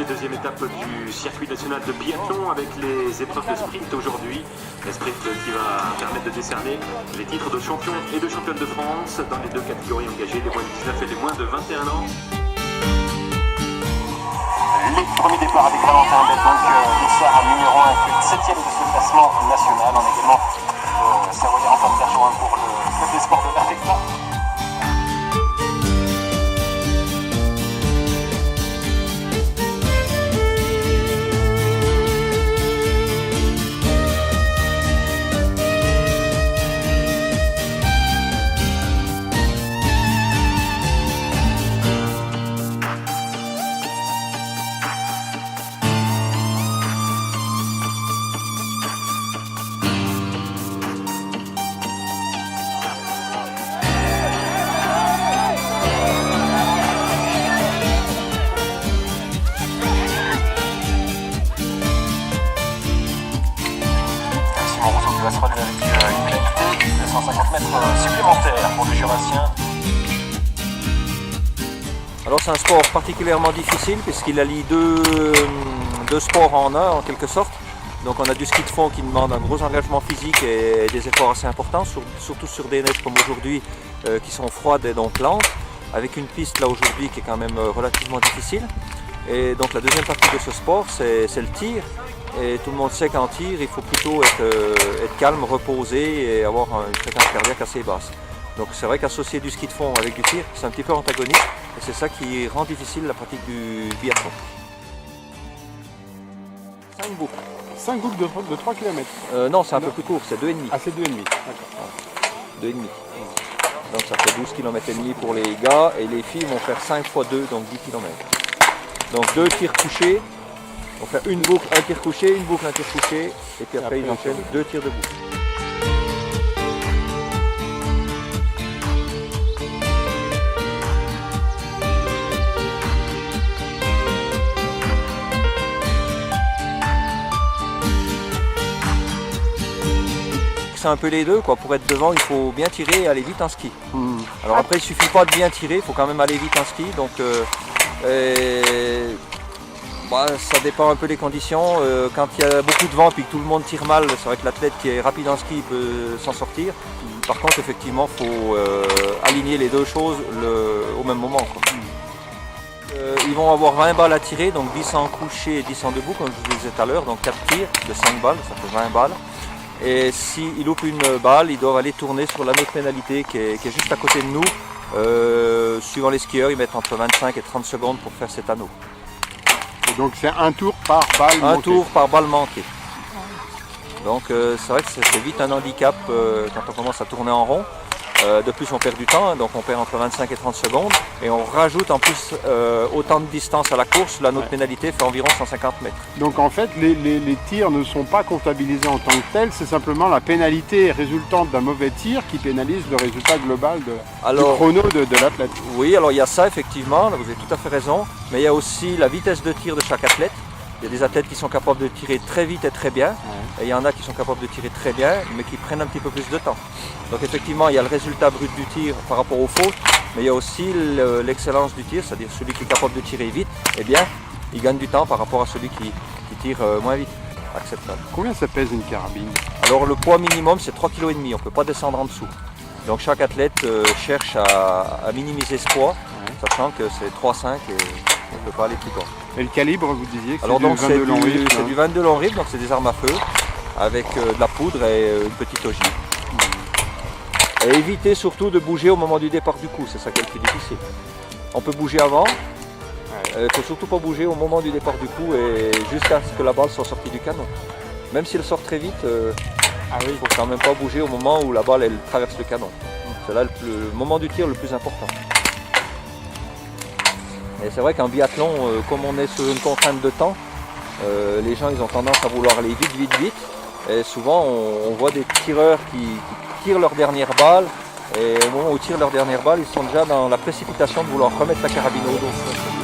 C'est la deuxième étape du circuit national de biathlon avec les épreuves de sprint aujourd'hui. Le sprint qui va permettre de décerner les titres de champion et de championne de France dans les deux catégories engagées, les moins de 19 et les moins de 21 ans. Les premiers départs avec Valentin Bête, donc Lissard numéro 1, 7ème de ce classement national. On a également Savoyard en train de faire joint pour le club des sports de l'Affecta. Il va se relever avec une pénalité de 150 mètres supplémentaires pour le Jurassien. Alors c'est un sport particulièrement difficile puisqu'il allie deux sports en un en quelque sorte. Donc on a du ski de fond qui demande un gros engagement physique et des efforts assez importants, surtout sur des neiges comme aujourd'hui qui sont froides et donc lentes, avec une piste là aujourd'hui qui est quand même relativement difficile. Et donc la deuxième partie de ce sport c'est le tir. Et tout le monde sait qu'en tir, il faut plutôt être calme, reposé et avoir une fréquence cardiaque assez basse. Donc c'est vrai qu'associer du ski de fond avec du tir, c'est un petit peu antagoniste et c'est ça qui rend difficile la pratique du biathlon. 5 boucles. 5 boucles de 3 km. Non, c'est un peu plus court, c'est 2,5. Ah, c'est 2,5. D'accord. 2,5. Donc ça fait 12 km et demi pour les gars et les filles vont faire 5 x 2, donc 10 km. Donc 2 tirs couchés. On fait une boucle, un tir couché, une boucle, un tir couché, et puis après ils enchaînent 2 tirs debout. C'est un peu les deux, quoi. Pour être devant, il faut bien tirer et aller vite en ski. Alors après, il ne suffit pas de bien tirer, il faut quand même aller vite en ski. Donc, ça dépend un peu des conditions. Quand il y a beaucoup de vent et que tout le monde tire mal, c'est vrai que l'athlète qui est rapide en ski peut s'en sortir. Par contre, effectivement, il faut aligner les deux choses au même moment, quoi. Ils vont avoir 20 balles à tirer, donc 10 en couché et 10 en debout, comme je vous disais tout à l'heure. Donc 4 tirs de 5 balles, ça fait 20 balles. Et s'ils loupent une balle, ils doivent aller tourner sur l'anneau de pénalité qui est juste à côté de nous. Suivant les skieurs, ils mettent entre 25 et 30 secondes pour faire cet anneau. Donc c'est un tour par balle manquée. Un tour par balle manquée. Donc c'est vrai que c'est vite un handicap quand on commence à tourner en rond. De plus on perd du temps, donc on perd entre 25 et 30 secondes. Et on rajoute en plus autant de distance à la course, l'anneau de pénalité fait environ 150 mètres. Donc en fait les tirs ne sont pas comptabilisés en tant que tels, c'est simplement la pénalité résultante d'un mauvais tir qui pénalise le résultat global du chrono de l'athlète. Oui, alors il y a ça effectivement, là, vous avez tout à fait raison, mais il y a aussi la vitesse de tir de chaque athlète. Il y a des athlètes qui sont capables de tirer très vite et très bien, et il y en a qui sont capables de tirer très bien, mais qui prennent un petit peu plus de temps. Donc effectivement, il y a le résultat brut du tir par rapport aux fautes, mais il y a aussi l'excellence du tir, c'est-à-dire celui qui est capable de tirer vite, eh bien, il gagne du temps par rapport à celui qui tire moins vite. Acceptable. Combien ça pèse une carabine? Alors le poids minimum, c'est 3,5 kg, on ne peut pas descendre en dessous. Donc chaque athlète cherche à minimiser ce poids, sachant que c'est 3,5 et on ne peut pas aller plus loin. Et le calibre, vous disiez que c'est du 22 long rifle? C'est du 22 long rifle, donc c'est des armes à feu avec de la poudre et une petite ogive. Et éviter surtout de bouger au moment du départ du coup, c'est ça qui est le plus difficile. On peut bouger avant, il ne faut surtout pas bouger au moment du départ du coup et jusqu'à ce que la balle soit sortie du canon. Même si elle sort très vite, il ne faut quand même pas bouger au moment où la balle elle traverse le canon. C'est là le moment du tir le plus important. Et c'est vrai qu'en biathlon, comme on est sur une contrainte de temps, les gens ils ont tendance à vouloir aller vite. Et souvent on voit des tireurs qui tirent leur dernière balle. Et au moment où ils tirent leur dernière balle, ils sont déjà dans la précipitation de vouloir remettre la carabine au dos.